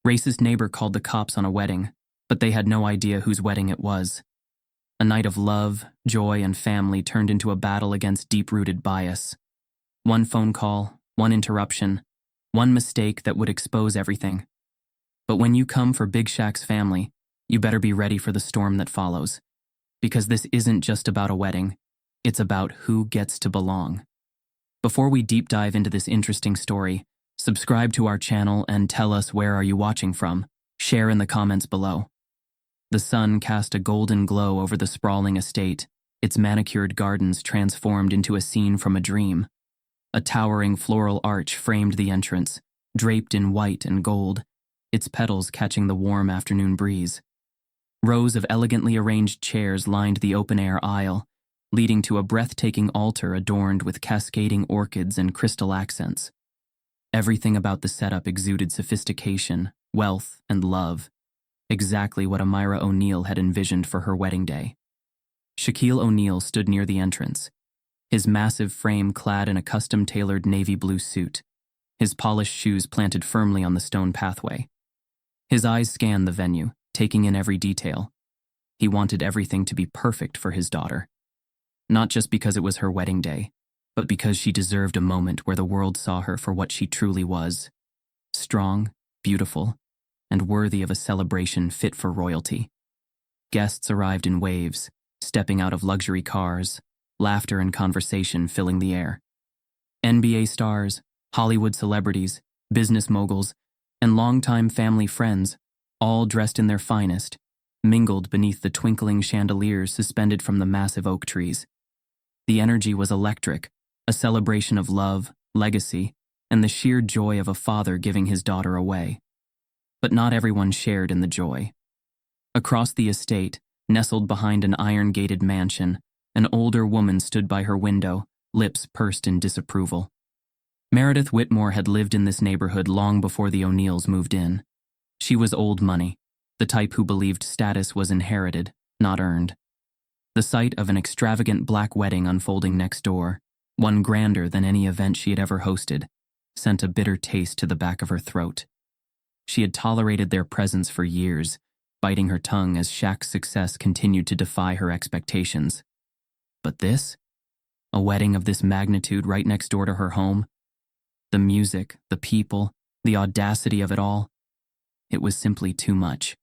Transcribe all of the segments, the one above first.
Racist neighbor called the cops on a wedding, but they had no idea whose wedding it was. A night of love, joy, and family turned into a battle against deep-rooted bias. One phone call, one interruption, one mistake that would expose everything. But when you come for Big Shaq's family, you better be ready for the storm that follows. Because this isn't just about a wedding, it's about who gets to belong. Before we deep dive into this interesting story, subscribe to our channel and tell us where are you watching from. Share in the comments below. The sun cast a golden glow over the sprawling estate, its manicured gardens transformed into a scene from a dream. A towering floral arch framed the entrance, draped in white and gold, its petals catching the warm afternoon breeze. Rows of elegantly arranged chairs lined the open-air aisle, leading to a breathtaking altar adorned with cascading orchids and crystal accents. Everything about the setup exuded sophistication, wealth, and love, exactly what Amira O'Neal had envisioned for her wedding day. Shaquille O'Neal stood near the entrance, his massive frame clad in a custom-tailored navy blue suit, his polished shoes planted firmly on the stone pathway. His eyes scanned the venue, taking in every detail. He wanted everything to be perfect for his daughter. Not just because it was her wedding day, but because she deserved a moment where the world saw her for what she truly was: strong, beautiful, and worthy of a celebration fit for royalty. Guests arrived in waves, stepping out of luxury cars, laughter and conversation filling the air. NBA stars, Hollywood celebrities, business moguls, and longtime family friends, all dressed in their finest, mingled beneath the twinkling chandeliers suspended from the massive oak trees. The energy was electric, a celebration of love, legacy, and the sheer joy of a father giving his daughter away. But not everyone shared in the joy. Across the estate, nestled behind an iron-gated mansion, an older woman stood by her window, lips pursed in disapproval. Meredith Whitmore had lived in this neighborhood long before the O'Neals moved in. She was old money, the type who believed status was inherited, not earned. The sight of an extravagant black wedding unfolding next door, one grander than any event she had ever hosted, sent a bitter taste to the back of her throat. She had tolerated their presence for years, biting her tongue as Shaq's success continued to defy her expectations. But this? A wedding of this magnitude right next door to her home? The music, the people, the audacity of it all? It was simply too much.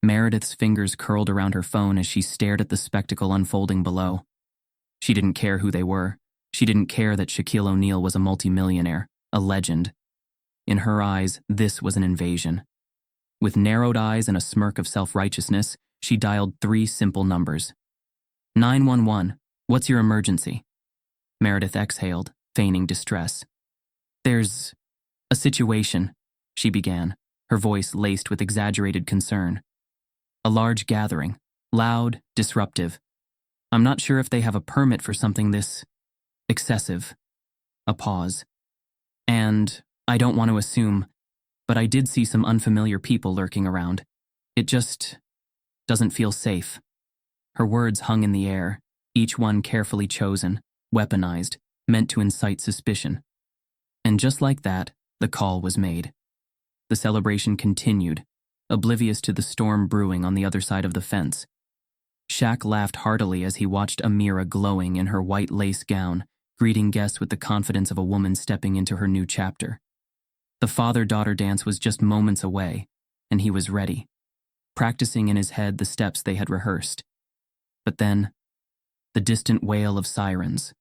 Meredith's fingers curled around her phone as she stared at the spectacle unfolding below. She didn't care who they were. She didn't care that Shaquille O'Neal was a multimillionaire, a legend. In her eyes, this was an invasion. With narrowed eyes and a smirk of self-righteousness, she dialed 3 simple numbers. 911, what's your emergency? Meredith exhaled, feigning distress. There's a situation, she began, her voice laced with exaggerated concern. A large gathering, loud, disruptive. I'm not sure if they have a permit for something this excessive. A pause. And I don't want to assume, but I did see some unfamiliar people lurking around. It just doesn't feel safe. Her words hung in the air, each one carefully chosen, weaponized, meant to incite suspicion. And just like that, the call was made. The celebration continued, oblivious to the storm brewing on the other side of the fence. Shaq laughed heartily as he watched Amira glowing in her white lace gown, greeting guests with the confidence of a woman stepping into her new chapter. The father-daughter dance was just moments away, and he was ready, practicing in his head the steps they had rehearsed. But then, the distant wail of sirens.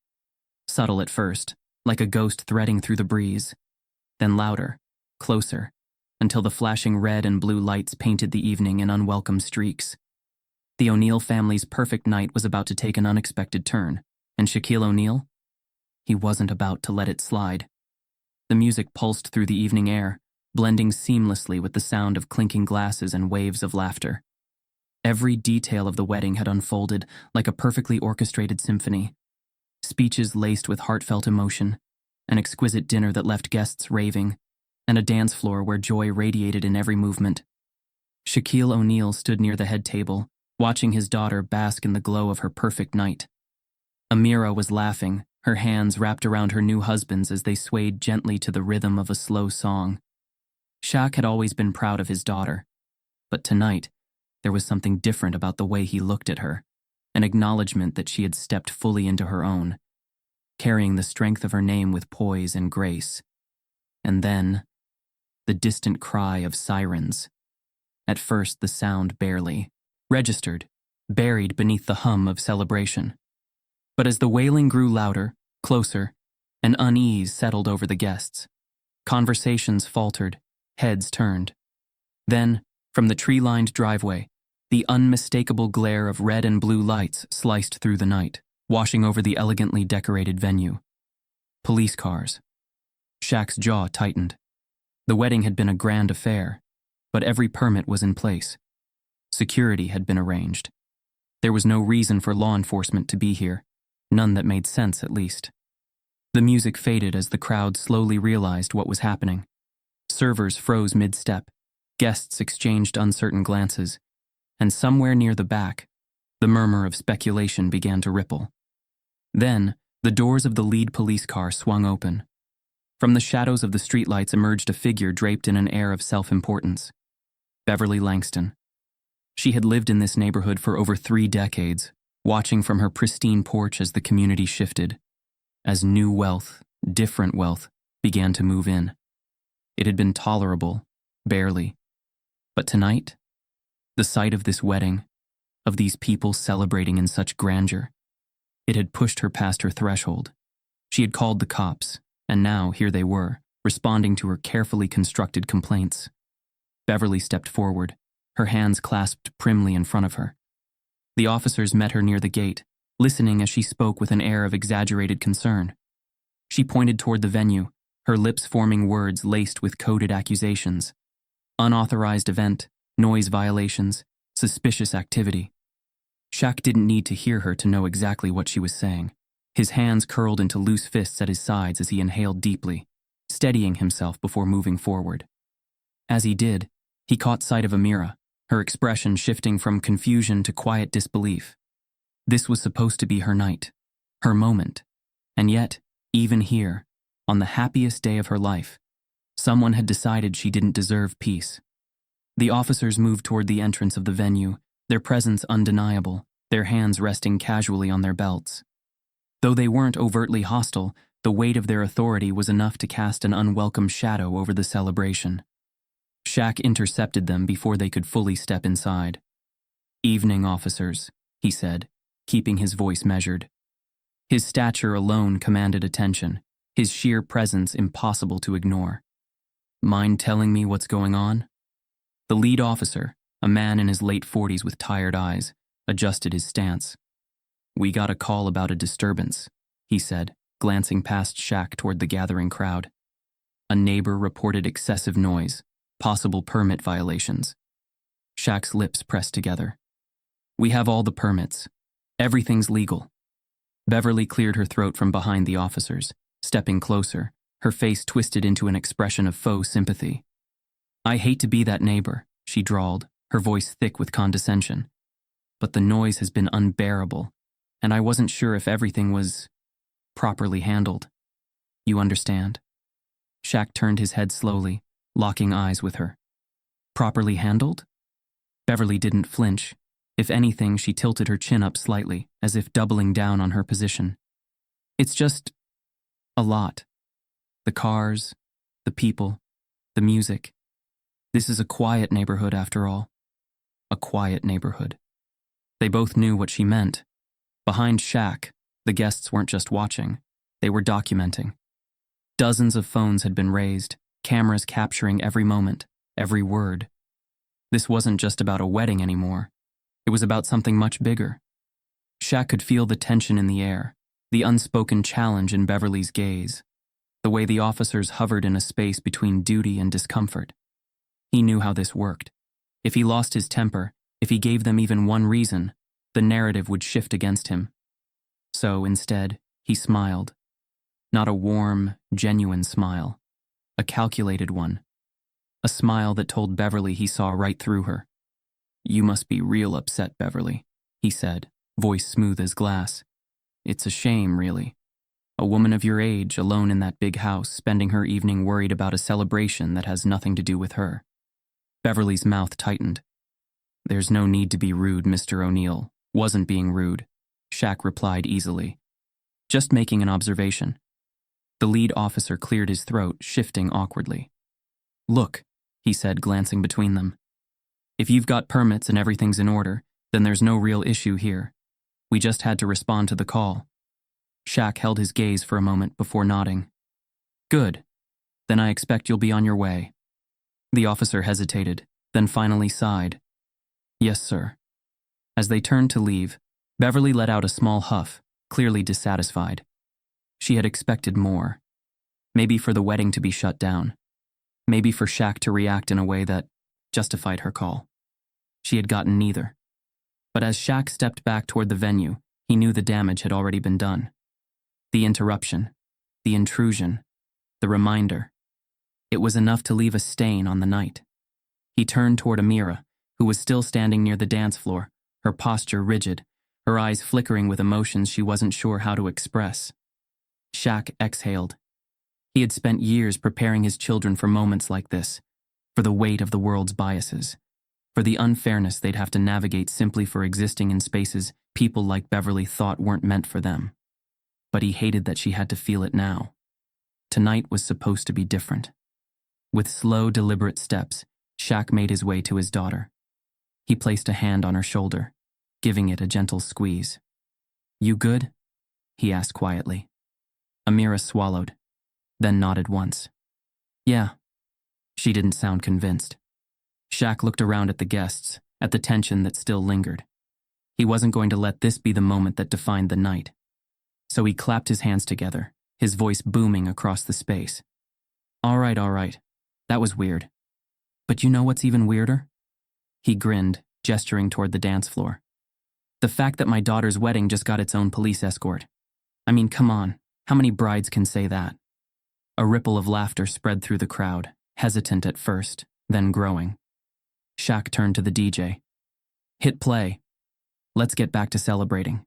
Subtle at first, like a ghost threading through the breeze. Then louder, closer, until the flashing red and blue lights painted the evening in unwelcome streaks. The O'Neal family's perfect night was about to take an unexpected turn, and Shaquille O'Neal? He wasn't about to let it slide. The music pulsed through the evening air, blending seamlessly with the sound of clinking glasses and waves of laughter. Every detail of the wedding had unfolded like a perfectly orchestrated symphony. Speeches laced with heartfelt emotion, an exquisite dinner that left guests raving, and a dance floor where joy radiated in every movement. Shaquille O'Neal stood near the head table, watching his daughter bask in the glow of her perfect night. Amira was laughing, her hands wrapped around her new husband's as they swayed gently to the rhythm of a slow song. Shaq had always been proud of his daughter, but tonight, there was something different about the way he looked at her, an acknowledgement that she had stepped fully into her own, carrying the strength of her name with poise and grace. And then, the distant cry of sirens. At first, the sound barely registered, buried beneath the hum of celebration. But as the wailing grew louder, closer, an unease settled over the guests. Conversations faltered, heads turned. Then, from the tree-lined driveway, the unmistakable glare of red and blue lights sliced through the night, washing over the elegantly decorated venue. Police cars. Shaq's jaw tightened. The wedding had been a grand affair, but every permit was in place. Security had been arranged. There was no reason for law enforcement to be here, none that made sense at least. The music faded as the crowd slowly realized what was happening. Servers froze mid-step, guests exchanged uncertain glances, and somewhere near the back, the murmur of speculation began to ripple. Then, the doors of the lead police car swung open. From the shadows of the streetlights emerged a figure draped in an air of self-importance. Beverly Langston. She had lived in this neighborhood for over 3 decades, watching from her pristine porch as the community shifted, as new wealth, different wealth, began to move in. It had been tolerable, barely. But tonight, the sight of this wedding, of these people celebrating in such grandeur, it had pushed her past her threshold. She had called the cops, and now here they were, responding to her carefully constructed complaints. Beverly stepped forward, her hands clasped primly in front of her. The officers met her near the gate, listening as she spoke with an air of exaggerated concern. She pointed toward the venue, her lips forming words laced with coded accusations. Unauthorized event, noise violations, suspicious activity. Shaq didn't need to hear her to know exactly what she was saying. His hands curled into loose fists at his sides as he inhaled deeply, steadying himself before moving forward. As he did, he caught sight of Amira, her expression shifting from confusion to quiet disbelief. This was supposed to be her night, her moment, and yet, even here, on the happiest day of her life, someone had decided she didn't deserve peace. The officers moved toward the entrance of the venue, their presence undeniable, their hands resting casually on their belts. Though they weren't overtly hostile, the weight of their authority was enough to cast an unwelcome shadow over the celebration. Shaq intercepted them before they could fully step inside. "Evening, officers," he said, keeping his voice measured. His stature alone commanded attention, his sheer presence impossible to ignore. "Mind telling me what's going on?" The lead officer, a man in his late 40s with tired eyes, adjusted his stance. "We got a call about a disturbance," he said, glancing past Shaq toward the gathering crowd. A neighbor reported excessive noise, possible permit violations. Shaq's lips pressed together. "We have all the permits. Everything's legal." Beverly cleared her throat from behind the officers, stepping closer, her face twisted into an expression of faux sympathy. "I hate to be that neighbor," she drawled, her voice thick with condescension. "But the noise has been unbearable, and I wasn't sure if everything was properly handled. You understand?" Shaq turned his head slowly, locking eyes with her. "Properly handled?" Beverly didn't flinch. If anything, she tilted her chin up slightly, as if doubling down on her position. "It's just a lot. The cars, the people, the music. This is a quiet neighborhood after all. A quiet neighborhood." They both knew what she meant. Behind Shaq, the guests weren't just watching, they were documenting. Dozens of phones had been raised, cameras capturing every moment, every word. This wasn't just about a wedding anymore. It was about something much bigger. Shaq could feel the tension in the air, the unspoken challenge in Beverly's gaze, the way the officers hovered in a space between duty and discomfort. He knew how this worked. If he lost his temper, if he gave them even one reason, the narrative would shift against him. So, instead, he smiled. Not a warm, genuine smile. A calculated one. A smile that told Beverly he saw right through her. "You must be real upset, Beverly," he said, voice smooth as glass. "It's a shame, really. A woman of your age, alone in that big house, spending her evening worried about a celebration that has nothing to do with her. Beverly's mouth tightened. There's no need to be rude, Mr. O'Neill. Wasn't being rude, Shaq replied easily. Just making an observation. The lead officer cleared his throat, shifting awkwardly. Look, he said, glancing between them. If you've got permits and everything's in order, then there's no real issue here. We just had to respond to the call. Shaq held his gaze for a moment before nodding. Good. Then I expect you'll be on your way. The officer hesitated, then finally sighed. Yes, sir. As they turned to leave, Beverly let out a small huff, clearly dissatisfied. She had expected more. Maybe for the wedding to be shut down. Maybe for Shaq to react in a way that justified her call. She had gotten neither. But as Shaq stepped back toward the venue, he knew the damage had already been done. The interruption, the intrusion, the reminder. It was enough to leave a stain on the night. He turned toward Amira, who was still standing near the dance floor, her posture rigid, her eyes flickering with emotions she wasn't sure how to express. Shaq exhaled. He had spent years preparing his children for moments like this, for the weight of the world's biases, for the unfairness they'd have to navigate simply for existing in spaces people like Beverly thought weren't meant for them. But he hated that she had to feel it now. Tonight was supposed to be different. With slow, deliberate steps, Shaq made his way to his daughter. He placed a hand on her shoulder, giving it a gentle squeeze. You good? He asked quietly. Amira swallowed, then nodded once. Yeah. She didn't sound convinced. Shaq looked around at the guests, at the tension that still lingered. He wasn't going to let this be the moment that defined the night. So he clapped his hands together, his voice booming across the space. All right. That was weird. But you know what's even weirder? He grinned, gesturing toward the dance floor. The fact that my daughter's wedding just got its own police escort. I mean, come on, how many brides can say that? A ripple of laughter spread through the crowd, hesitant at first, then growing. Shaq turned to the DJ. Hit play. Let's get back to celebrating.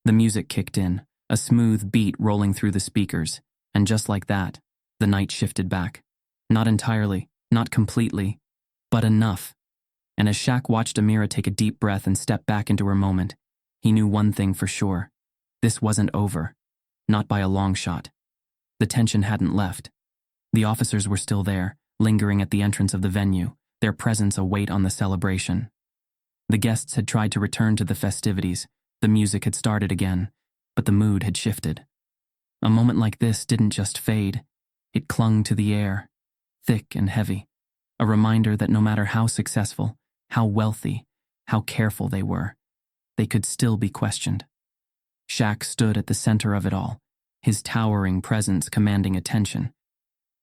The music kicked in, a smooth beat rolling through the speakers, and just like that, the night shifted back. Not entirely, not completely, but enough. And as Shaq watched Amira take a deep breath and step back into her moment, he knew one thing for sure. This wasn't over. Not by a long shot. The tension hadn't left. The officers were still there, lingering at the entrance of the venue, their presence a weight on the celebration. The guests had tried to return to the festivities, the music had started again, but the mood had shifted. A moment like this didn't just fade, it clung to the air, thick and heavy, a reminder that no matter how successful, how wealthy, how careful they were, they could still be questioned. Shaq stood at the center of it all, his towering presence commanding attention.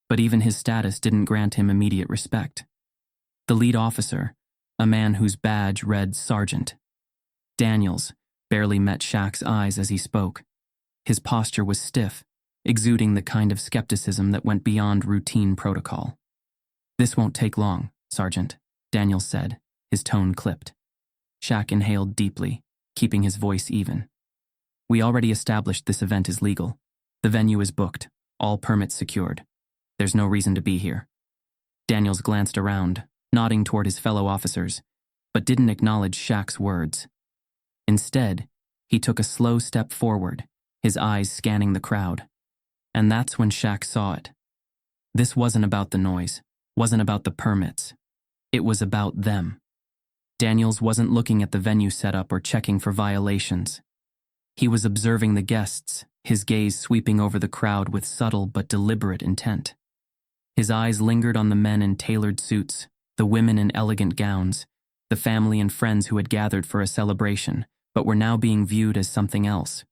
But even his status didn't grant him immediate respect. The lead officer, a man whose badge read Sergeant, Daniels, barely met Shaq's eyes as he spoke. His posture was stiff, exuding the kind of skepticism that went beyond routine protocol. This won't take long, Sergeant, Daniels said, his tone clipped. Shaq inhaled deeply, keeping his voice even. We already established this event is legal. The venue is booked, all permits secured. There's no reason to be here. Daniels glanced around, nodding toward his fellow officers, but didn't acknowledge Shaq's words. Instead, he took a slow step forward, his eyes scanning the crowd. And that's when Shaq saw it. This wasn't about the noise, wasn't about the permits. It was about them. Daniels wasn't looking at the venue setup or checking for violations. He was observing the guests, his gaze sweeping over the crowd with subtle but deliberate intent. His eyes lingered on the men in tailored suits, the women in elegant gowns, the family and friends who had gathered for a celebration, but were now being viewed as something else.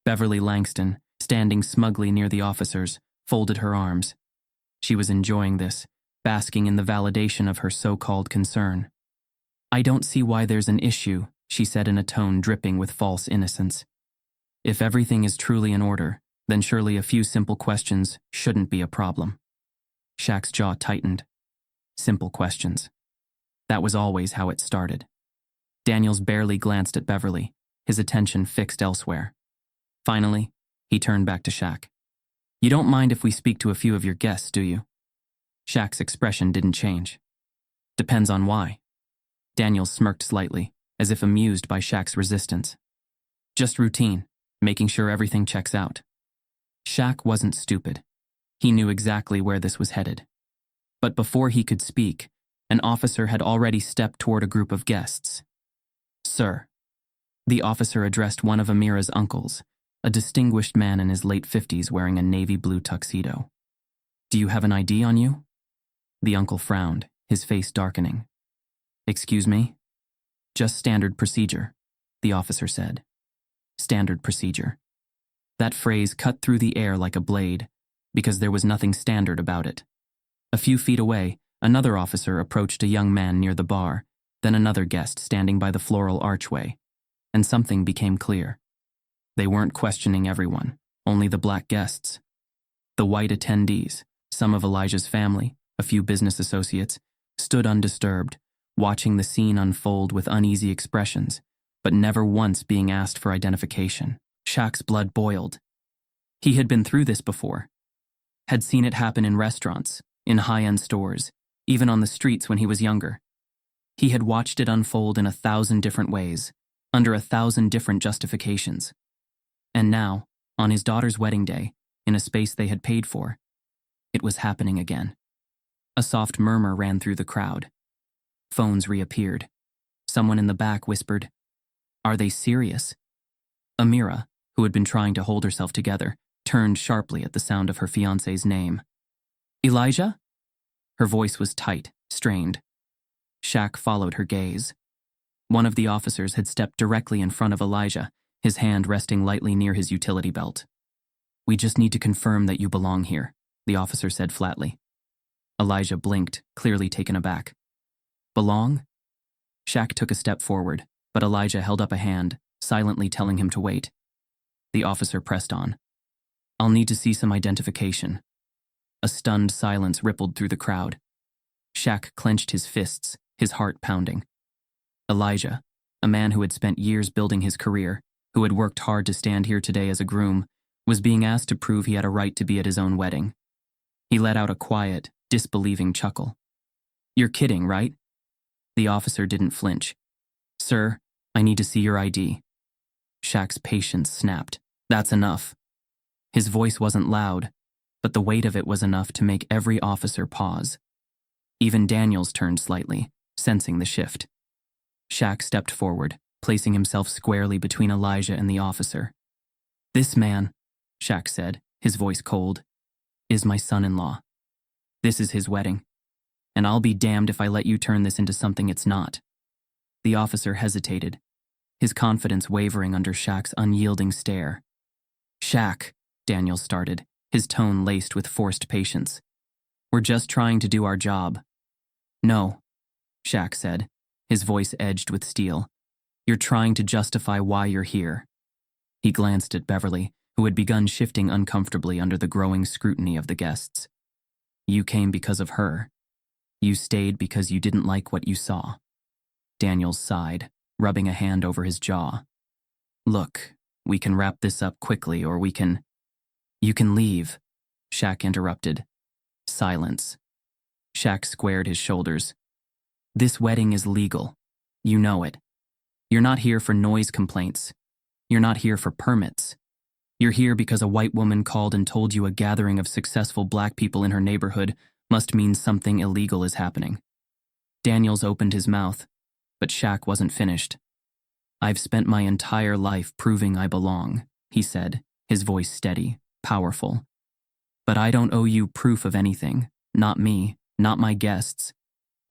Beverly Langston, standing smugly near the officers, folded her arms. She was enjoying this, basking in the validation of her so-called concern. I don't see why there's an issue, she said in a tone dripping with false innocence. If everything is truly in order, then surely a few simple questions shouldn't be a problem. Shaq's jaw tightened. Simple questions. That was always how it started. Daniels barely glanced at Beverly, his attention fixed elsewhere. Finally, He turned back to Shaq. You don't mind if we speak to a few of your guests, do you? Shaq's expression didn't change. Depends on why. Daniels smirked slightly, as if amused by Shaq's resistance. Just routine, making sure everything checks out. Shaq wasn't stupid. He knew exactly where this was headed. But before he could speak, an officer had already stepped toward a group of guests. Sir. The officer addressed one of Amira's uncles, a distinguished man in his late 50s wearing a navy blue tuxedo. Do you have an ID on you? The uncle frowned, his face darkening. Excuse me? Just standard procedure, the officer said. Standard procedure. That phrase cut through the air like a blade, because there was nothing standard about it. A few feet away, another officer approached a young man near the bar, then another guest standing by the floral archway, and something became clear. They weren't questioning everyone, only the black guests. The white attendees, some of Elijah's family, a few business associates, stood undisturbed, watching the scene unfold with uneasy expressions, but never once being asked for identification. Shaq's blood boiled. He had been through this before. Had seen it happen in restaurants, in high-end stores, even on the streets when he was younger. He had watched it unfold in 1,000 different ways, under 1,000 different justifications. And now, on his daughter's wedding day, in a space they had paid for, it was happening again. A soft murmur ran through the crowd. Phones reappeared. Someone in the back whispered, "Are they serious?" Amira, who had been trying to hold herself together, turned sharply at the sound of her fiancé's name. Elijah? Her voice was tight, strained. Shaq followed her gaze. One of the officers had stepped directly in front of Elijah, his hand resting lightly near his utility belt. "We just need to confirm that you belong here," the officer said flatly. Elijah blinked, clearly taken aback. "Belong?" Shaq took a step forward, but Elijah held up a hand, silently telling him to wait. The officer pressed on. "I'll need to see some identification." A stunned silence rippled through the crowd. Shaq clenched his fists, his heart pounding. Elijah, a man who had spent years building his career, who had worked hard to stand here today as a groom, was being asked to prove he had a right to be at his own wedding. He let out a quiet, disbelieving chuckle. "You're kidding, right?" The officer didn't flinch. "Sir, I need to see your ID." Shaq's patience snapped. "That's enough." His voice wasn't loud, but the weight of it was enough to make every officer pause. Even Daniels turned slightly, sensing the shift. Shaq stepped forward, placing himself squarely between Elijah and the officer. "This man," Shaq said, his voice cold, "is my son-in-law. This is his wedding, and I'll be damned if I let you turn this into something it's not." The officer hesitated, his confidence wavering under Shaq's unyielding stare. "Shaq," Daniels started, his tone laced with forced patience. "We're just trying to do our job." "No," Shaq said, his voice edged with steel. "You're trying to justify why you're here." He glanced at Beverly, who had begun shifting uncomfortably under the growing scrutiny of the guests. "You came because of her. You stayed because you didn't like what you saw." Daniels sighed, rubbing a hand over his jaw. "Look, we can wrap this up quickly or we can—" "You can leave," Shaq interrupted. Silence. Shaq squared his shoulders. "This wedding is legal. You know it. You're not here for noise complaints. You're not here for permits. You're here because a white woman called and told you a gathering of successful black people in her neighborhood must mean something illegal is happening." Daniels opened his mouth, but Shaq wasn't finished. "I've spent my entire life proving I belong," he said, his voice steady, powerful. "But I don't owe you proof of anything, not me, not my guests,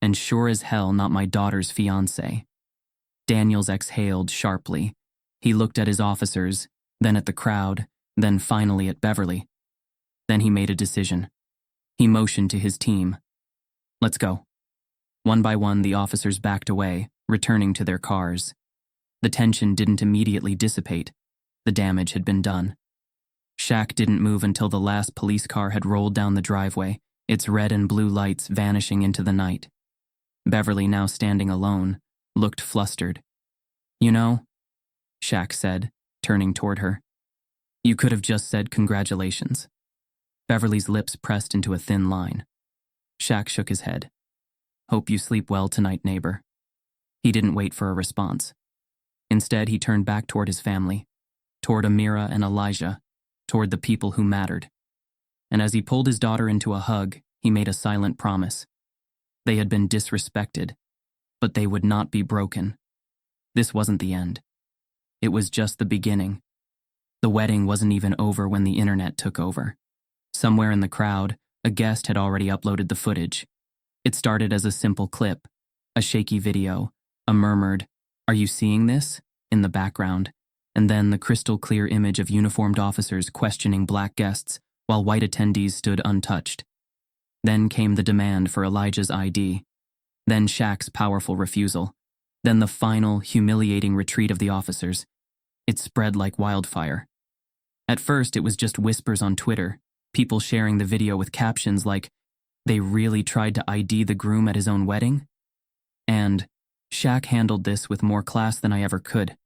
and sure as hell not my daughter's fiancé." Daniels exhaled sharply. He looked at his officers, then at the crowd, then finally at Beverly. Then he made a decision. He motioned to his team. "Let's go." One by one, the officers backed away, returning to their cars. The tension didn't immediately dissipate. The damage had been done. Shaq didn't move until the last police car had rolled down the driveway, its red and blue lights vanishing into the night. Beverly, now standing alone, looked flustered. "You know," Shaq said, turning toward her, You could have just said congratulations. Beverly's lips pressed into a thin line. Shaq shook his head. Hope you sleep well tonight, neighbor. He didn't wait for a response. Instead, he turned back toward his family, toward Amira and Elijah, toward the people who mattered. And as he pulled his daughter into a hug, he made a silent promise. They had been disrespected, but they would not be broken. This wasn't the end. It was just the beginning. The wedding wasn't even over when the internet took over. Somewhere in the crowd, a guest had already uploaded the footage. It started as a simple clip, a shaky video, a murmured, "Are you seeing this?" in the background, and then the crystal-clear image of uniformed officers questioning black guests while white attendees stood untouched. Then came the demand for Elijah's ID. Then Shaq's powerful refusal. Then the final, humiliating retreat of the officers. It spread like wildfire. At first, it was just whispers on Twitter, people sharing the video with captions like, "They really tried to ID the groom at his own wedding?" And, "Shaq handled this with more class than I ever could."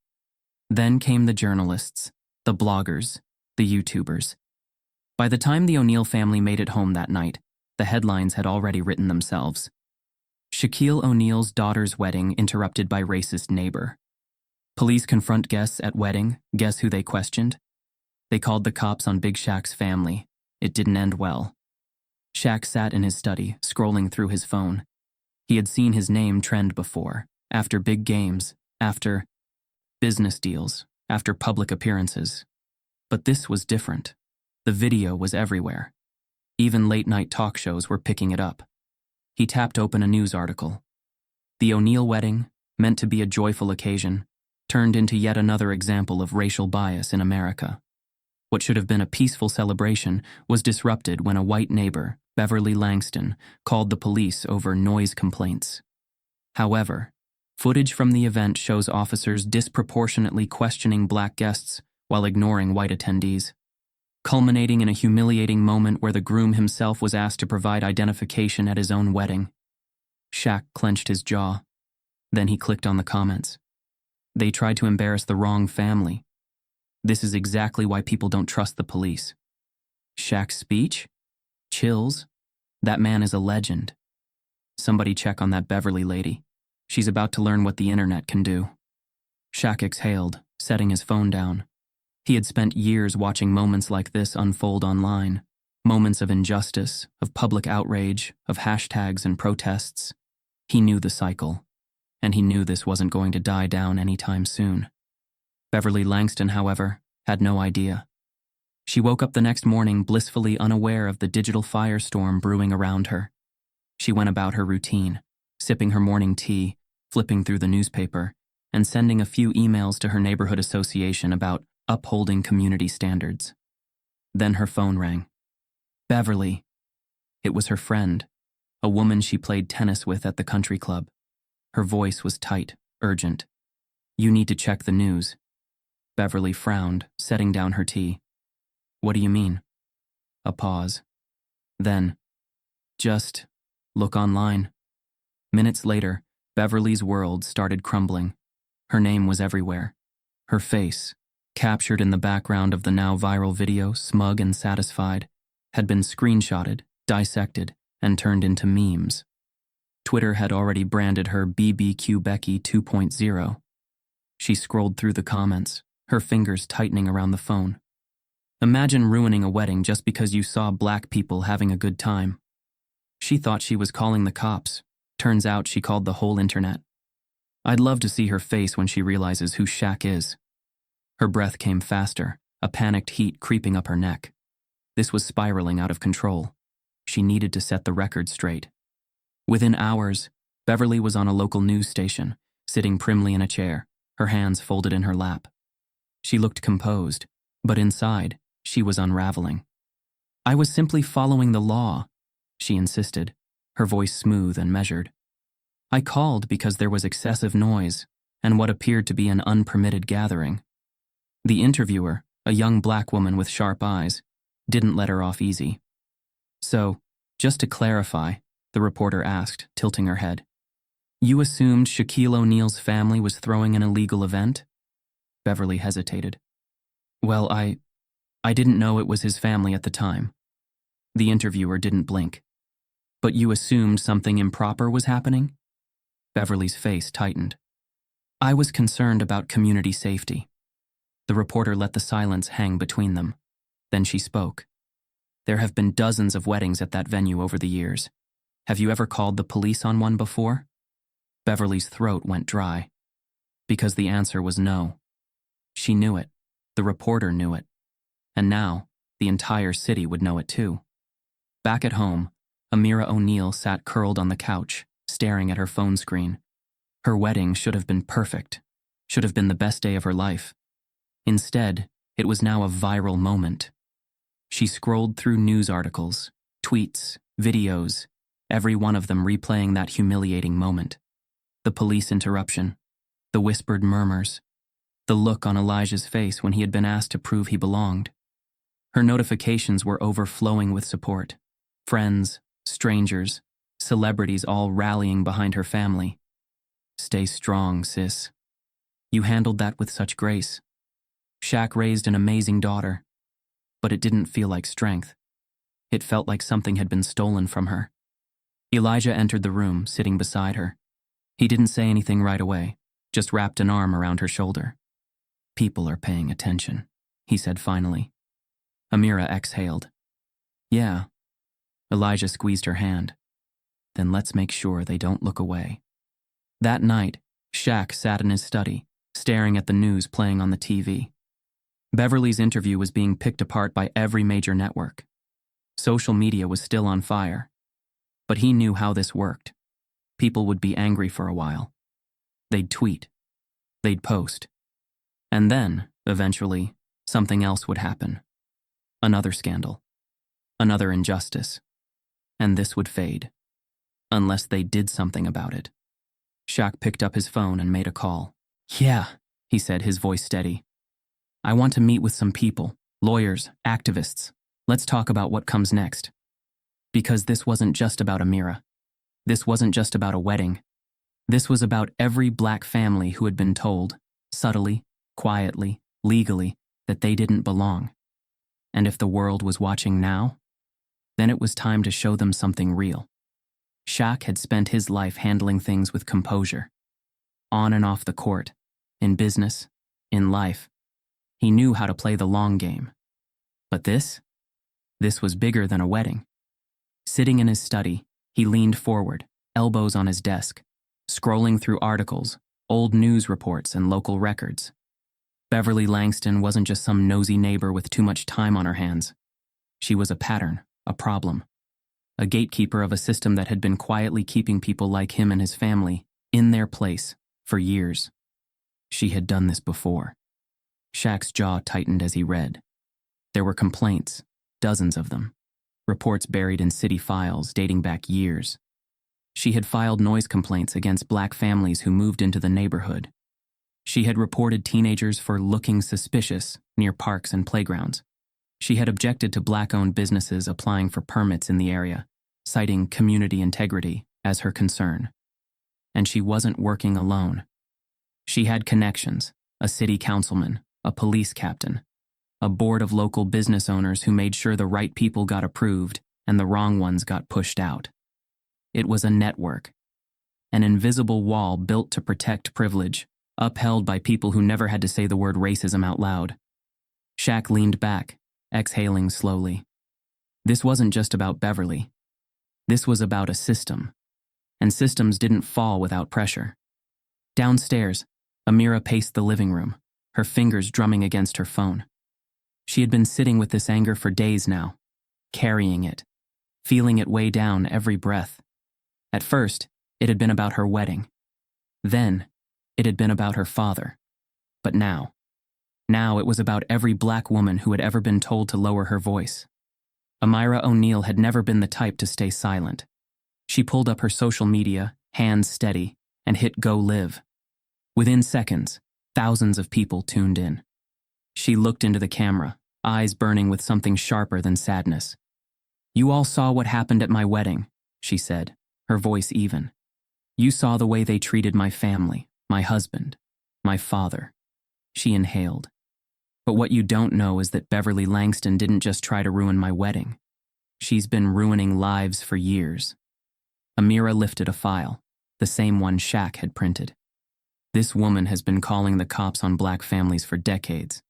Then came the journalists, the bloggers, the YouTubers. By the time the O'Neal family made it home that night, the headlines had already written themselves. Shaquille O'Neal's daughter's wedding interrupted by racist neighbor. Police confront guests at wedding. Guess who they questioned? They called the cops on Big Shaq's family. It didn't end well. Shaq sat in his study, scrolling through his phone. He had seen his name trend before, after big games, after business deals, after public appearances. But this was different. The video was everywhere. Even late-night talk shows were picking it up. He tapped open a news article. The O'Neal wedding, meant to be a joyful occasion, turned into yet another example of racial bias in America. What should have been a peaceful celebration was disrupted when a white neighbor, Beverly Langston, called the police over noise complaints. However, footage from the event shows officers disproportionately questioning black guests while ignoring white attendees, culminating in a humiliating moment where the groom himself was asked to provide identification at his own wedding. Shaq clenched his jaw. Then he clicked on the comments. They tried to embarrass the wrong family. This is exactly why people don't trust the police. Shaq's speech? Chills? That man is a legend. Somebody check on that Beverly lady. She's about to learn what the internet can do. Shaq exhaled, setting his phone down. He had spent years watching moments like this unfold online. Moments of injustice, of public outrage, of hashtags and protests. He knew the cycle, and he knew this wasn't going to die down anytime soon. Beverly Langston, however, had no idea. She woke up the next morning blissfully unaware of the digital firestorm brewing around her. She went about her routine, sipping her morning tea, flipping through the newspaper, and sending a few emails to her neighborhood association about upholding community standards. Then her phone rang. Beverly. It was her friend, a woman she played tennis with at the country club. Her voice was tight, urgent. "You need to check the news." Beverly frowned, setting down her tea. "What do you mean?" A pause. Then, "Just look online." Minutes later, Beverly's world started crumbling. Her name was everywhere. Her face, captured in the background of the now viral video, smug and satisfied, had been screenshotted, dissected, and turned into memes. Twitter had already branded her BBQ Becky 2.0. She scrolled through the comments, her fingers tightening around the phone. Imagine ruining a wedding just because you saw black people having a good time. She thought she was calling the cops. Turns out she called the whole internet. I'd love to see her face when she realizes who Shaq is. Her breath came faster, a panicked heat creeping up her neck. This was spiraling out of control. She needed to set the record straight. Within hours, Beverly was on a local news station, sitting primly in a chair, her hands folded in her lap. She looked composed, but inside, she was unraveling. "I was simply following the law," she insisted, her voice smooth and measured. "I called because there was excessive noise and what appeared to be an unpermitted gathering." The interviewer, a young black woman with sharp eyes, didn't let her off easy. "So, just to clarify," the reporter asked, tilting her head, "you assumed Shaquille O'Neal's family was throwing an illegal event?" Beverly hesitated. "Well, I didn't know it was his family at the time. The interviewer didn't blink. But you assumed something improper was happening? Beverly's face tightened. I was concerned about community safety. The reporter let the silence hang between them. Then she spoke. There have been dozens of weddings at that venue over the years. Have you ever called the police on one before? Beverly's throat went dry. Because the answer was no. She knew it. The reporter knew it. And now, the entire city would know it too. Back at home, Amira O'Neill sat curled on the couch, staring at her phone screen. Her wedding should have been perfect, should have been the best day of her life. Instead, it was now a viral moment. She scrolled through news articles, tweets, videos, every one of them replaying that humiliating moment. The police interruption, the whispered murmurs, the look on Elijah's face when he had been asked to prove he belonged. Her notifications were overflowing with support. Friends, strangers, celebrities all rallying behind her family. Stay strong, sis. You handled that with such grace. Shaq raised an amazing daughter, but it didn't feel like strength. It felt like something had been stolen from her. Elijah entered the room, sitting beside her. He didn't say anything right away, just wrapped an arm around her shoulder. People are paying attention, he said finally. Amira exhaled. Yeah. Elijah squeezed her hand. Then let's make sure they don't look away. That night, Shaq sat in his study, staring at the news playing on the TV. Beverly's interview was being picked apart by every major network. Social media was still on fire. But he knew how this worked. People would be angry for a while. They'd tweet. They'd post. And then, eventually, something else would happen. Another scandal. Another injustice. And this would fade. Unless they did something about it. Shaq picked up his phone and made a call. Yeah, he said, his voice steady. I want to meet with some people, lawyers, activists. Let's talk about what comes next. Because this wasn't just about Amira. This wasn't just about a wedding. This was about every black family who had been told, subtly, quietly, legally, that they didn't belong. And if the world was watching now, then it was time to show them something real. Shaq had spent his life handling things with composure. On and off the court, in business, in life. He knew how to play the long game. But this was bigger than a wedding. Sitting in his study, he leaned forward, elbows on his desk, scrolling through articles, old news reports, and local records. Beverly Langston wasn't just some nosy neighbor with too much time on her hands. She was a pattern, a problem. A gatekeeper of a system that had been quietly keeping people like him and his family in their place for years. She had done this before. Shaq's jaw tightened as he read. There were complaints, dozens of them. Reports buried in city files dating back years. She had filed noise complaints against black families who moved into the neighborhood. She had reported teenagers for looking suspicious near parks and playgrounds. She had objected to black-owned businesses applying for permits in the area, citing community integrity as her concern. And she wasn't working alone. She had connections, a city councilman, a police captain, a board of local business owners who made sure the right people got approved and the wrong ones got pushed out. It was a network, an invisible wall built to protect privilege, upheld by people who never had to say the word racism out loud. Shaq leaned back, exhaling slowly. This wasn't just about Beverly. This was about a system. And systems didn't fall without pressure. Downstairs, Amira paced the living room, her fingers drumming against her phone. She had been sitting with this anger for days now, carrying it, feeling it weigh down every breath. At first, it had been about her wedding. Then, it had been about her father. But now it was about every black woman who had ever been told to lower her voice. Amira O'Neill had never been the type to stay silent. She pulled up her social media, hands steady, and hit Go Live. Within seconds, thousands of people tuned in. She looked into the camera, eyes burning with something sharper than sadness. You all saw what happened at my wedding, she said, her voice even. You saw the way they treated my family, my husband, my father. She inhaled. But what you don't know is that Beverly Langston didn't just try to ruin my wedding. She's been ruining lives for years. Amira lifted a file, the same one Shaq had printed. This woman has been calling the cops on black families for decades.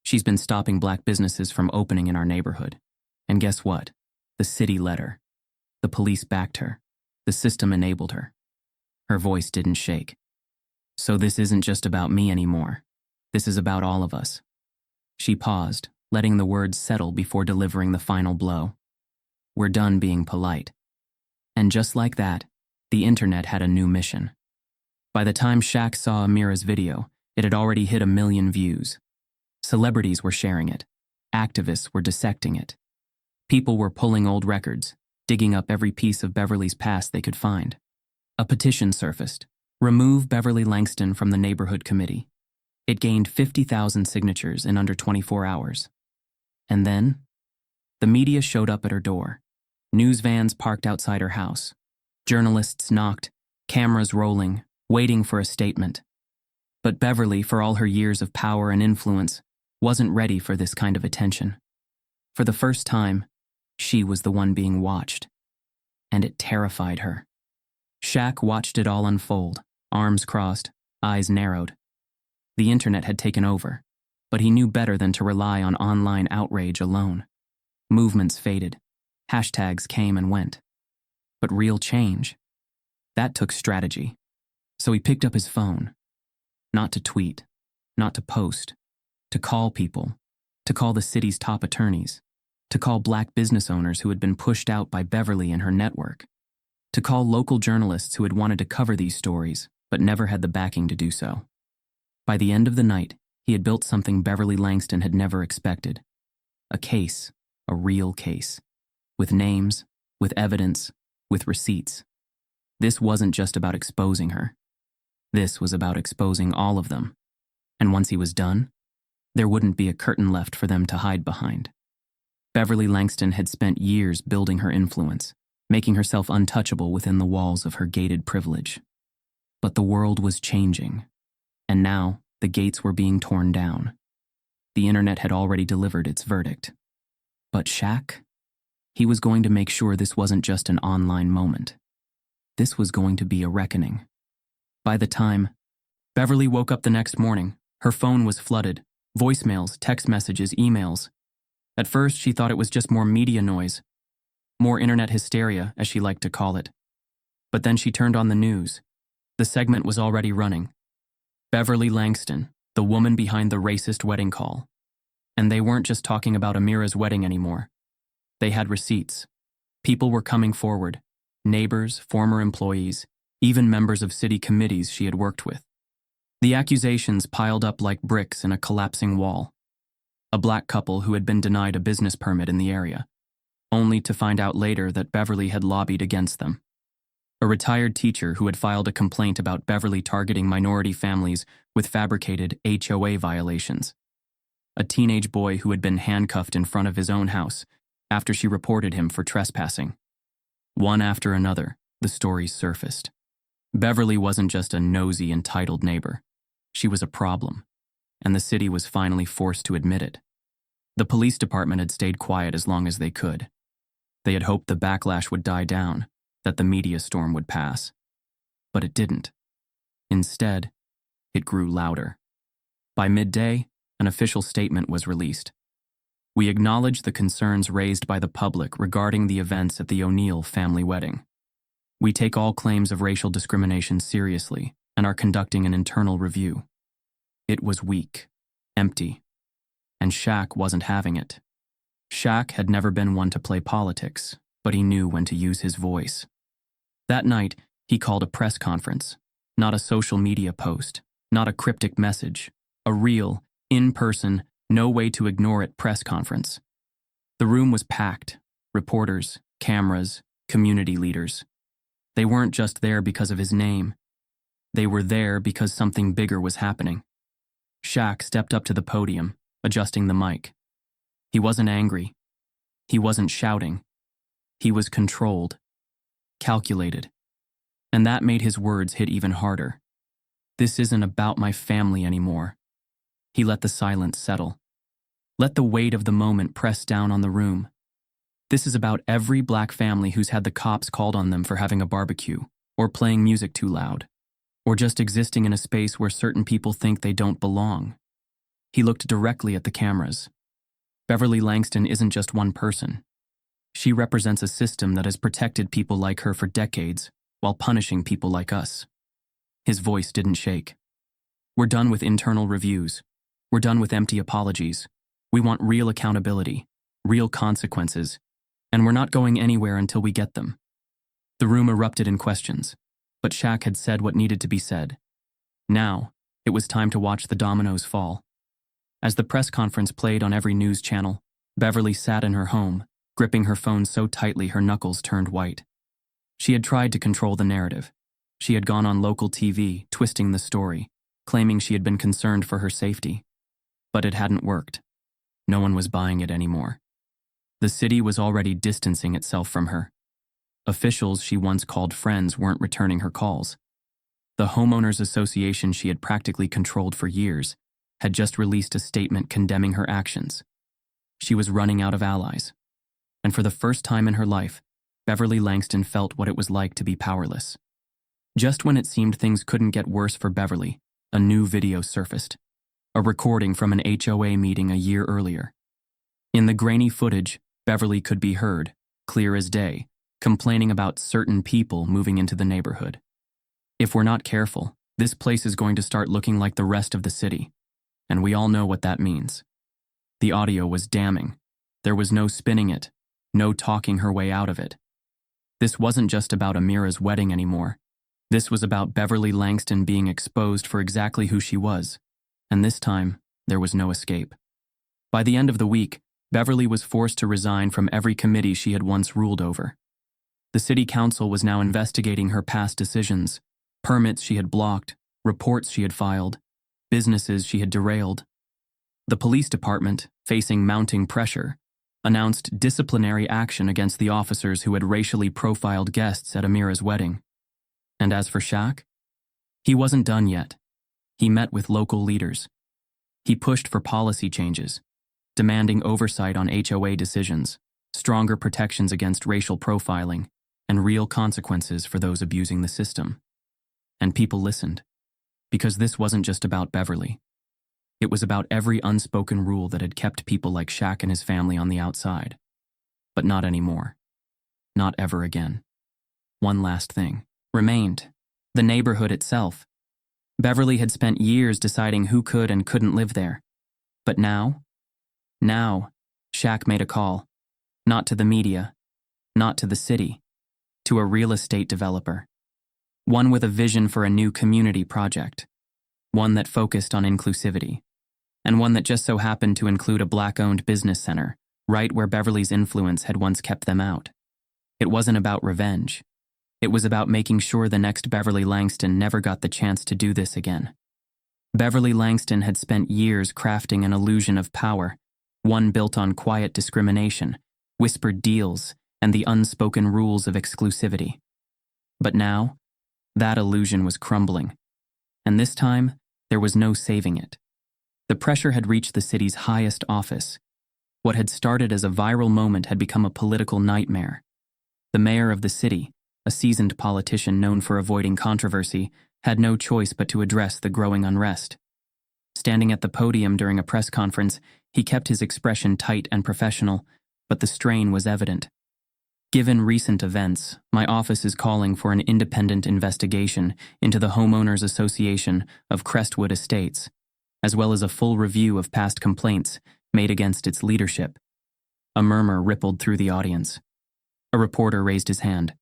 She's been stopping black businesses from opening in our neighborhood. And guess what? The city let her. The police backed her. The system enabled her. Her voice didn't shake. So this isn't just about me anymore. This is about all of us. She paused, letting the words settle before delivering the final blow. We're done being polite. And just like that, the internet had a new mission. By the time Shaq saw Amira's video, it had already hit 1 million views. Celebrities were sharing it. Activists were dissecting it. People were pulling old records, digging up every piece of Beverly's past they could find. A petition surfaced. Remove Beverly Langston from the neighborhood committee. It gained 50,000 signatures in under 24 hours. And then, the media showed up at her door. News vans parked outside her house. Journalists knocked, cameras rolling, waiting for a statement. But Beverly, for all her years of power and influence, wasn't ready for this kind of attention. For the first time, she was the one being watched. And it terrified her. Shaq watched it all unfold, arms crossed, eyes narrowed. The internet had taken over, but he knew better than to rely on online outrage alone. Movements faded. Hashtags came and went. But real change, that took strategy. So he picked up his phone. Not to tweet, not to post, to call people, to call the city's top attorneys, to call black business owners who had been pushed out by Beverly and her network, to call local journalists who had wanted to cover these stories but never had the backing to do so. By the end of the night, he had built something Beverly Langston had never expected. A case, a real case, with names, with evidence, with receipts. This wasn't just about exposing her. This was about exposing all of them. And once he was done, there wouldn't be a curtain left for them to hide behind. Beverly Langston had spent years building her influence, making herself untouchable within the walls of her gated privilege. But the world was changing, and now the gates were being torn down. The internet had already delivered its verdict. But Shaq? He was going to make sure this wasn't just an online moment. This was going to be a reckoning. By the time Beverly woke up the next morning, her phone was flooded. Voicemails, text messages, emails. At first, she thought it was just more media noise. More internet hysteria, as she liked to call it. But then she turned on the news. The segment was already running. Beverly Langston, the woman behind the racist wedding call. And they weren't just talking about Amira's wedding anymore. They had receipts. People were coming forward. Neighbors, former employees, even members of city committees she had worked with. The accusations piled up like bricks in a collapsing wall. A black couple who had been denied a business permit in the area, only to find out later that Beverly had lobbied against them. A retired teacher who had filed a complaint about Beverly targeting minority families with fabricated HOA violations. A teenage boy who had been handcuffed in front of his own house after she reported him for trespassing. One after another, the stories surfaced. Beverly wasn't just a nosy, entitled neighbor. She was a problem, and the city was finally forced to admit it. The police department had stayed quiet as long as they could. They had hoped the backlash would die down, that the media storm would pass. But it didn't. Instead, it grew louder. By midday, an official statement was released. We acknowledge the concerns raised by the public regarding the events at the O'Neill family wedding. We take all claims of racial discrimination seriously and are conducting an internal review. It was weak, empty, and Shaq wasn't having it. Shaq had never been one to play politics, but he knew when to use his voice. That night, he called a press conference, not a social media post, not a cryptic message, a real, in-person, no way to ignore it press conference. The room was packed, reporters, cameras, community leaders. They weren't just there because of his name. They were there because something bigger was happening. Shaq stepped up to the podium, adjusting the mic. He wasn't angry. He wasn't shouting. He was controlled, calculated. And that made his words hit even harder. This isn't about my family anymore. He let the silence settle. Let the weight of the moment press down on the room. This is about every black family who's had the cops called on them for having a barbecue, or playing music too loud, or just existing in a space where certain people think they don't belong. He looked directly at the cameras. Beverly Langston isn't just one person. She represents a system that has protected people like her for decades while punishing people like us. His voice didn't shake. We're done with internal reviews. We're done with empty apologies. We want real accountability, real consequences, and we're not going anywhere until we get them. The room erupted in questions, but Shaq had said what needed to be said. Now, it was time to watch the dominoes fall. As the press conference played on every news channel, Beverly sat in her home, gripping her phone so tightly her knuckles turned white. She had tried to control the narrative. She had gone on local TV, twisting the story, claiming she had been concerned for her safety. But it hadn't worked. No one was buying it anymore. The city was already distancing itself from her. Officials she once called friends weren't returning her calls. The homeowners association she had practically controlled for years had just released a statement condemning her actions. She was running out of allies. And for the first time in her life, Beverly Langston felt what it was like to be powerless. Just when it seemed things couldn't get worse for Beverly, a new video surfaced. A recording from an HOA meeting a year earlier. In the grainy footage, Beverly could be heard, clear as day, complaining about certain people moving into the neighborhood. If we're not careful, this place is going to start looking like the rest of the city. And we all know what that means. The audio was damning. There was no spinning it, no talking her way out of it. This wasn't just about Amira's wedding anymore. This was about Beverly Langston being exposed for exactly who she was. And this time, there was no escape. By the end of the week, Beverly was forced to resign from every committee she had once ruled over. The city council was now investigating her past decisions, permits she had blocked, reports she had filed, businesses she had derailed. The police department, facing mounting pressure, announced disciplinary action against the officers who had racially profiled guests at Amira's wedding. And as for Shaq, he wasn't done yet. He met with local leaders. He pushed for policy changes, demanding oversight on HOA decisions, stronger protections against racial profiling, and real consequences for those abusing the system. And people listened, because this wasn't just about Beverly. It was about every unspoken rule that had kept people like Shaq and his family on the outside. But not anymore. Not ever again. One last thing remained: the neighborhood itself. Beverly had spent years deciding who could and couldn't live there. But now, Shaq made a call. Not to the media, not to the city, to a real estate developer. One with a vision for a new community project. One that focused on inclusivity. And one that just so happened to include a black-owned business center, right where Beverly's influence had once kept them out. It wasn't about revenge. It was about making sure the next Beverly Langston never got the chance to do this again. Beverly Langston had spent years crafting an illusion of power, one built on quiet discrimination, whispered deals, and the unspoken rules of exclusivity. But now, that illusion was crumbling. And this time, there was no saving it. The pressure had reached the city's highest office. What had started as a viral moment had become a political nightmare. The mayor of the city, a seasoned politician known for avoiding controversy, had no choice but to address the growing unrest. Standing at the podium during a press conference, he kept his expression tight and professional, but the strain was evident. Given recent events, my office is calling for an independent investigation into the Homeowners Association of Crestwood Estates, as well as a full review of past complaints made against its leadership. A murmur rippled through the audience. A reporter raised his hand.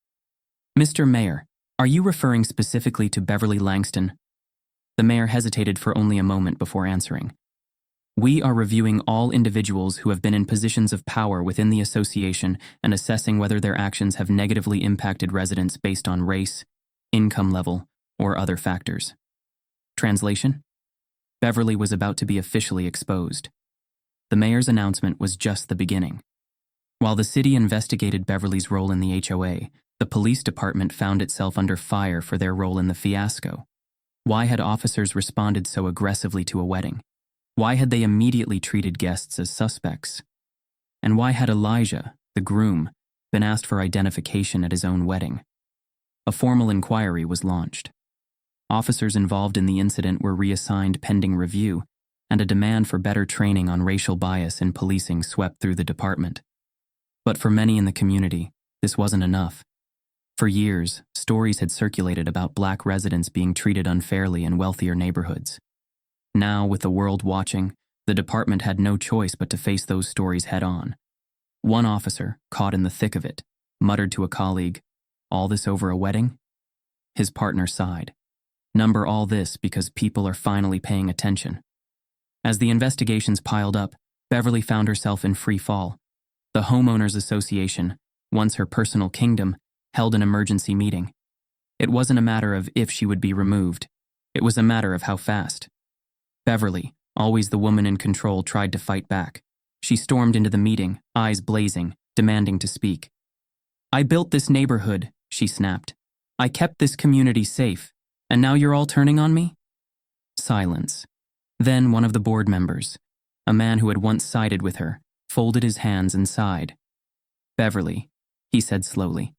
"Mr. Mayor, are you referring specifically to Beverly Langston?" The mayor hesitated for only a moment before answering. "We are reviewing all individuals who have been in positions of power within the association and assessing whether their actions have negatively impacted residents based on race, income level, or other factors." Translation? Beverly was about to be officially exposed. The mayor's announcement was just the beginning. While the city investigated Beverly's role in the HOA, the police department found itself under fire for their role in the fiasco. Why had officers responded so aggressively to a wedding? Why had they immediately treated guests as suspects? And why had Elijah, the groom, been asked for identification at his own wedding? A formal inquiry was launched. Officers involved in the incident were reassigned pending review, and a demand for better training on racial bias in policing swept through the department. But for many in the community, this wasn't enough. For years, stories had circulated about Black residents being treated unfairly in wealthier neighborhoods. Now, with the world watching, the department had no choice but to face those stories head-on. One officer, caught in the thick of it, muttered to a colleague, "All this over a wedding?" His partner sighed. Number all this because people are finally paying attention. As the investigations piled up, Beverly found herself in free fall. The Homeowners Association, once her personal kingdom, held an emergency meeting. It wasn't a matter of if she would be removed. It was a matter of how fast. Beverly, always the woman in control, tried to fight back. She stormed into the meeting, eyes blazing, demanding to speak. "I built this neighborhood," she snapped. "I kept this community safe, and now you're all turning on me?" Silence. Then one of the board members, a man who had once sided with her, folded his hands and sighed. "Beverly," he said slowly,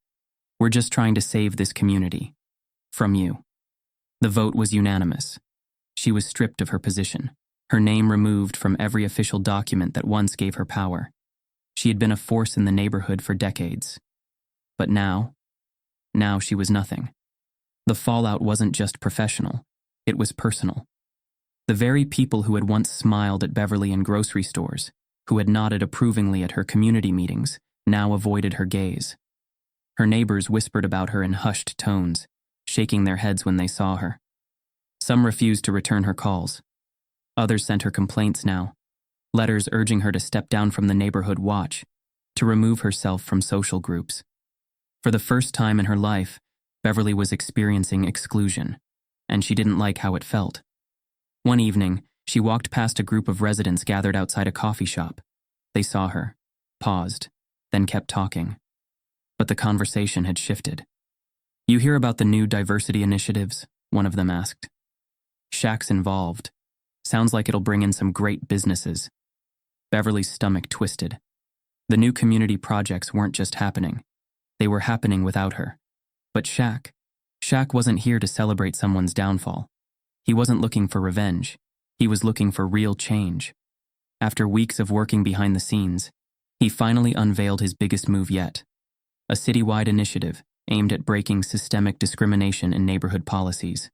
"we're just trying to save this community. From you." The vote was unanimous. She was stripped of her position, her name removed from every official document that once gave her power. She had been a force in the neighborhood for decades. But now she was nothing. The fallout wasn't just professional, it was personal. The very people who had once smiled at Beverly in grocery stores, who had nodded approvingly at her community meetings, now avoided her gaze. Her neighbors whispered about her in hushed tones, shaking their heads when they saw her. Some refused to return her calls. Others sent her complaints now, letters urging her to step down from the neighborhood watch, to remove herself from social groups. For the first time in her life, Beverly was experiencing exclusion, and she didn't like how it felt. One evening, she walked past a group of residents gathered outside a coffee shop. They saw her, paused, then kept talking. But the conversation had shifted. "You hear about the new diversity initiatives?" one of them asked. "Shaq's involved. Sounds like it'll bring in some great businesses." Beverly's stomach twisted. The new community projects weren't just happening. They were happening without her. But Shaq wasn't here to celebrate someone's downfall. He wasn't looking for revenge. He was looking for real change. After weeks of working behind the scenes, he finally unveiled his biggest move yet. A citywide initiative aimed at breaking systemic discrimination in neighborhood policies.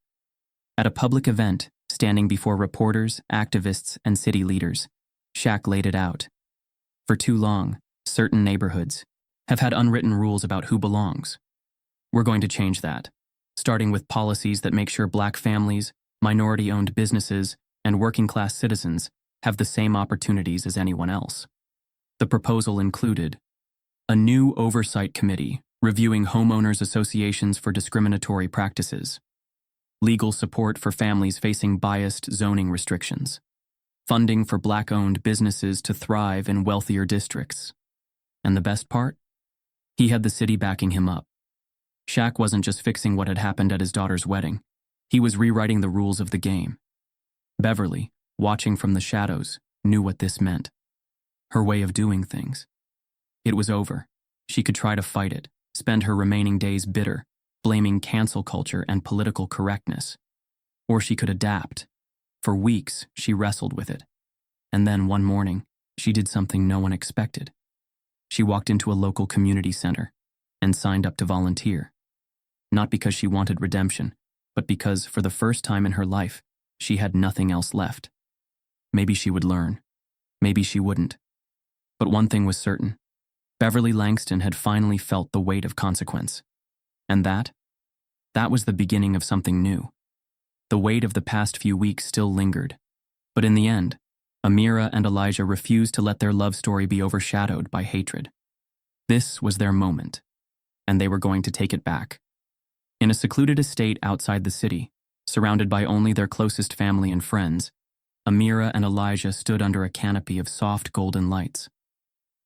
At a public event, standing before reporters, activists, and city leaders, Shaq laid it out. For too long, certain neighborhoods have had unwritten rules about who belongs. We're going to change that, starting with policies that make sure Black families, minority-owned businesses, and working-class citizens have the same opportunities as anyone else. The proposal included a new oversight committee reviewing homeowners associations for discriminatory practices, legal support for families facing biased zoning restrictions, funding for Black-owned businesses to thrive in wealthier districts. And the best part? He had the city backing him up. Shaq wasn't just fixing what had happened at his daughter's wedding. He was rewriting the rules of the game. Beverly, watching from the shadows, knew what this meant. Her way of doing things. It was over. She could try to fight it, spend her remaining days bitter, blaming cancel culture and political correctness. Or she could adapt. For weeks, she wrestled with it. And then one morning, she did something no one expected. She walked into a local community center and signed up to volunteer. Not because she wanted redemption, but because, for the first time in her life, she had nothing else left. Maybe she would learn. Maybe she wouldn't. But one thing was certain. Beverly Langston had finally felt the weight of consequence. And that was the beginning of something new. The weight of the past few weeks still lingered. But in the end, Amira and Elijah refused to let their love story be overshadowed by hatred. This was their moment, and they were going to take it back. In a secluded estate outside the city, surrounded by only their closest family and friends, Amira and Elijah stood under a canopy of soft golden lights.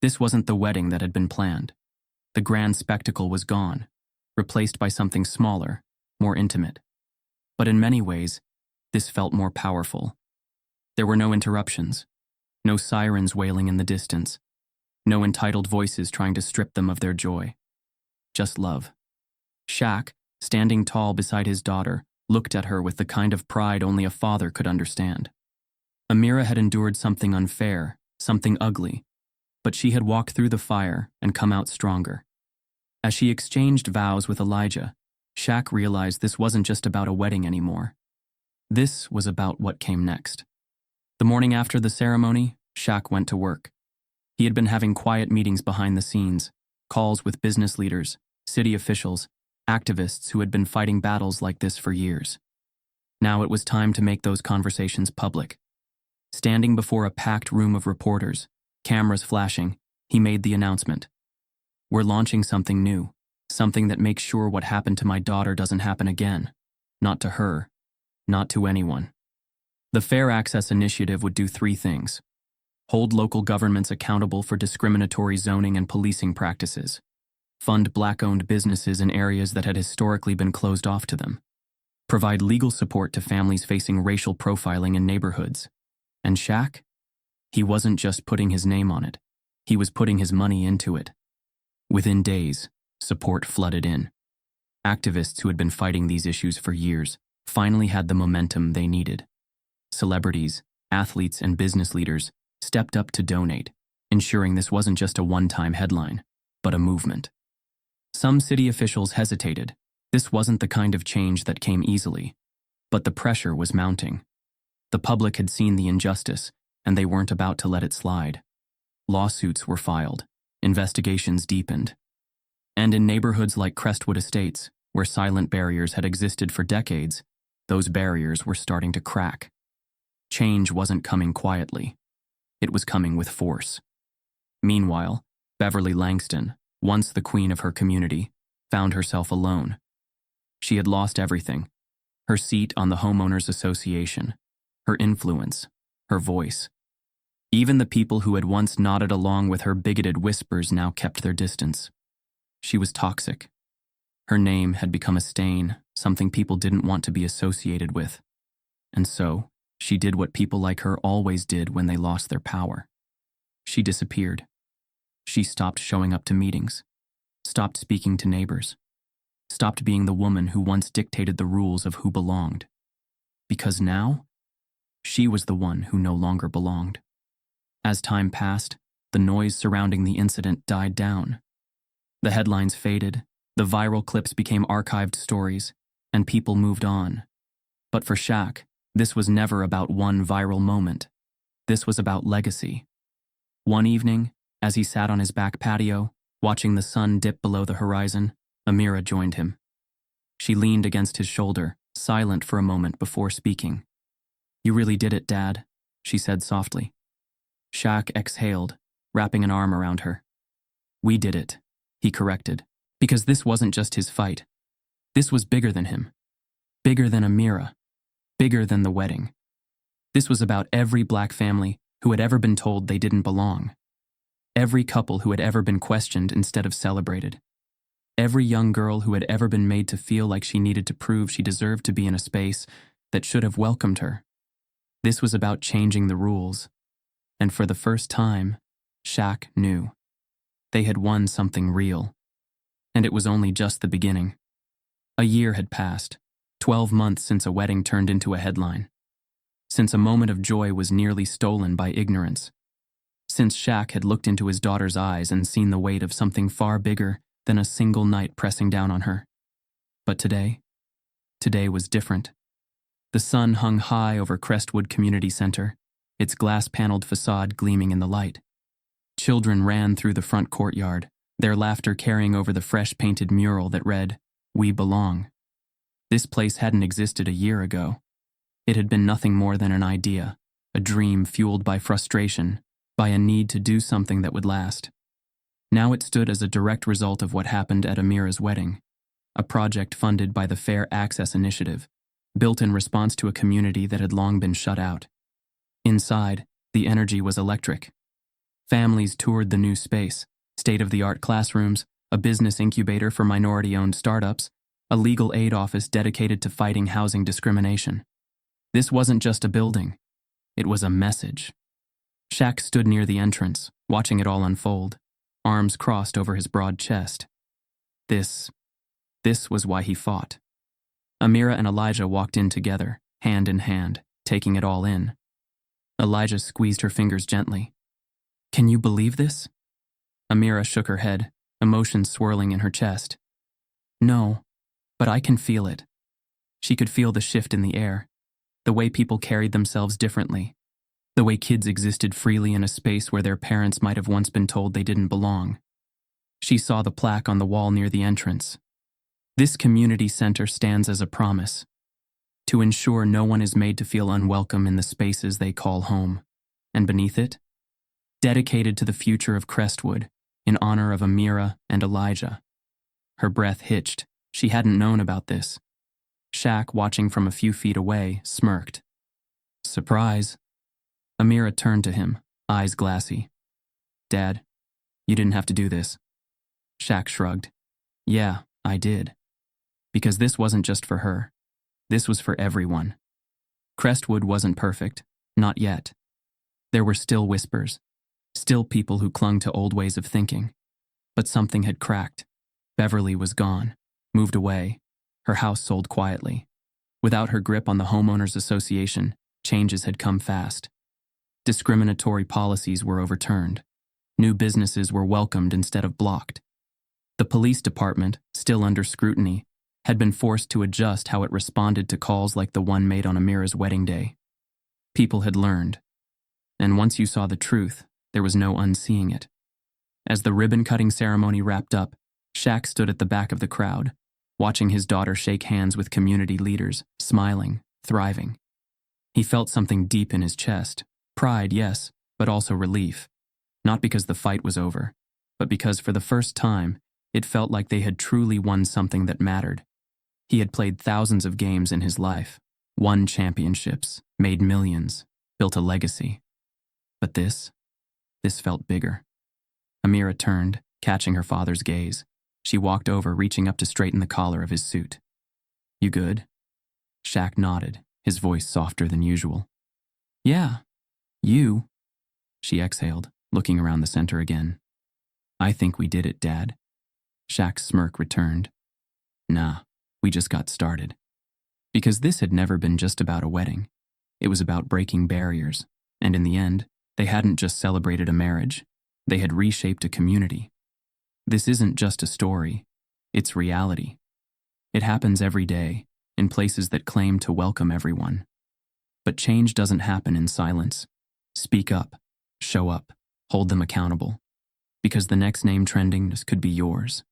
This wasn't the wedding that had been planned. The grand spectacle was gone, replaced by something smaller, more intimate. But in many ways, this felt more powerful. There were no interruptions, no sirens wailing in the distance, no entitled voices trying to strip them of their joy. Just love. Shaq, standing tall beside his daughter, looked at her with the kind of pride only a father could understand. Amira had endured something unfair, something ugly, but she had walked through the fire and come out stronger. As she exchanged vows with Elijah, Shaq realized this wasn't just about a wedding anymore. This was about what came next. The morning after the ceremony, Shaq went to work. He had been having quiet meetings behind the scenes, calls with business leaders, city officials, activists who had been fighting battles like this for years. Now it was time to make those conversations public. Standing before a packed room of reporters, cameras flashing, he made the announcement. We're launching something new, something that makes sure what happened to my daughter doesn't happen again. Not to her, not to anyone. The Fair Access Initiative would do 3 things. Hold local governments accountable for discriminatory zoning and policing practices. Fund Black-owned businesses in areas that had historically been closed off to them. Provide legal support to families facing racial profiling in neighborhoods. And Shaq? He wasn't just putting his name on it. He was putting his money into it. Within days, support flooded in. Activists who had been fighting these issues for years finally had the momentum they needed. Celebrities, athletes, and business leaders stepped up to donate, ensuring this wasn't just a one-time headline, but a movement. Some city officials hesitated. This wasn't the kind of change that came easily, but the pressure was mounting. The public had seen the injustice, and they weren't about to let it slide. Lawsuits were filed, investigations deepened. And in neighborhoods like Crestwood Estates, where silent barriers had existed for decades, those barriers were starting to crack. Change wasn't coming quietly. It was coming with force. Meanwhile, Beverly Langston, once the queen of her community, found herself alone. She had lost everything: her seat on the homeowners association, her influence, her voice. Even the people who had once nodded along with her bigoted whispers now kept their distance. She was toxic. Her name had become a stain, something people didn't want to be associated with. And so, she did what people like her always did when they lost their power. She disappeared. She stopped showing up to meetings, stopped speaking to neighbors, stopped being the woman who once dictated the rules of who belonged. Because now, she was the one who no longer belonged. As time passed, the noise surrounding the incident died down. The headlines faded, the viral clips became archived stories, and people moved on. But for Shaq, this was never about one viral moment. This was about legacy. One evening, as he sat on his back patio, watching the sun dip below the horizon, Amira joined him. She leaned against his shoulder, silent for a moment before speaking. "You really did it, Dad," she said softly. Shaq exhaled, wrapping an arm around her. "We did it," he corrected, because this wasn't just his fight. This was bigger than him. Bigger than Amira. Bigger than the wedding. This was about every Black family who had ever been told they didn't belong. Every couple who had ever been questioned instead of celebrated. Every young girl who had ever been made to feel like she needed to prove she deserved to be in a space that should have welcomed her. This was about changing the rules. And for the first time, Shaq knew. They had won something real. And it was only just the beginning. A year had passed, 12 months since a wedding turned into a headline. Since a moment of joy was nearly stolen by ignorance. Since Shaq had looked into his daughter's eyes and seen the weight of something far bigger than a single night pressing down on her. But today was different. The sun hung high over Crestwood Community Center, its glass-paneled facade gleaming in the light. Children ran through the front courtyard, their laughter carrying over the fresh-painted mural that read, "We belong." This place hadn't existed a year ago. It had been nothing more than an idea, a dream fueled by frustration, by a need to do something that would last. Now it stood as a direct result of what happened at Amira's wedding, a project funded by the Fair Access Initiative, built in response to a community that had long been shut out. Inside, the energy was electric. Families toured the new space, state-of-the-art classrooms, a business incubator for minority-owned startups, a legal aid office dedicated to fighting housing discrimination. This wasn't just a building. It was a message. Shaq stood near the entrance, watching it all unfold, arms crossed over his broad chest. This was why he fought. Amira and Elijah walked in together, hand in hand, taking it all in. Elijah squeezed her fingers gently. "Can you believe this?" Amira shook her head, emotions swirling in her chest. "No, but I can feel it." She could feel the shift in the air, the way people carried themselves differently, the way kids existed freely in a space where their parents might have once been told they didn't belong. She saw the plaque on the wall near the entrance. "This community center stands as a promise to ensure no one is made to feel unwelcome in the spaces they call home." And beneath it, "Dedicated to the future of Crestwood, in honor of Amira and Elijah." Her breath hitched. She hadn't known about this. Shaq, watching from a few feet away, smirked. "Surprise." Amira turned to him, eyes glassy. "Dad, you didn't have to do this." Shaq shrugged. "Yeah, I did. Because this wasn't just for her. This was for everyone. Crestwood wasn't perfect, not yet. There were still whispers, still people who clung to old ways of thinking. But something had cracked. Beverly was gone, moved away, her house sold quietly. Without her grip on the homeowners association, changes had come fast. Discriminatory policies were overturned. New businesses were welcomed instead of blocked. The police department, still under scrutiny, had been forced to adjust how it responded to calls like the one made on Amira's wedding day. People had learned. And once you saw the truth, there was no unseeing it. As the ribbon-cutting ceremony wrapped up, Shaq stood at the back of the crowd, watching his daughter shake hands with community leaders, smiling, thriving. He felt something deep in his chest. Pride, yes, but also relief. Not because the fight was over, but because for the first time, it felt like they had truly won something that mattered. He had played thousands of games in his life, won championships, made millions, built a legacy. But this felt bigger. Amira turned, catching her father's gaze. She walked over, reaching up to straighten the collar of his suit. "You good?" Shaq nodded, his voice softer than usual. "Yeah, you." She exhaled, looking around the center again. "I think we did it, Dad." Shaq's smirk returned. "Nah, we just got started." Because this had never been just about a wedding. It was about breaking barriers, and in the end, they hadn't just celebrated a marriage. They had reshaped a community. This isn't just a story, it's reality. It happens every day, in places that claim to welcome everyone. But change doesn't happen in silence. Speak up, show up, hold them accountable. Because the next name trending could be yours.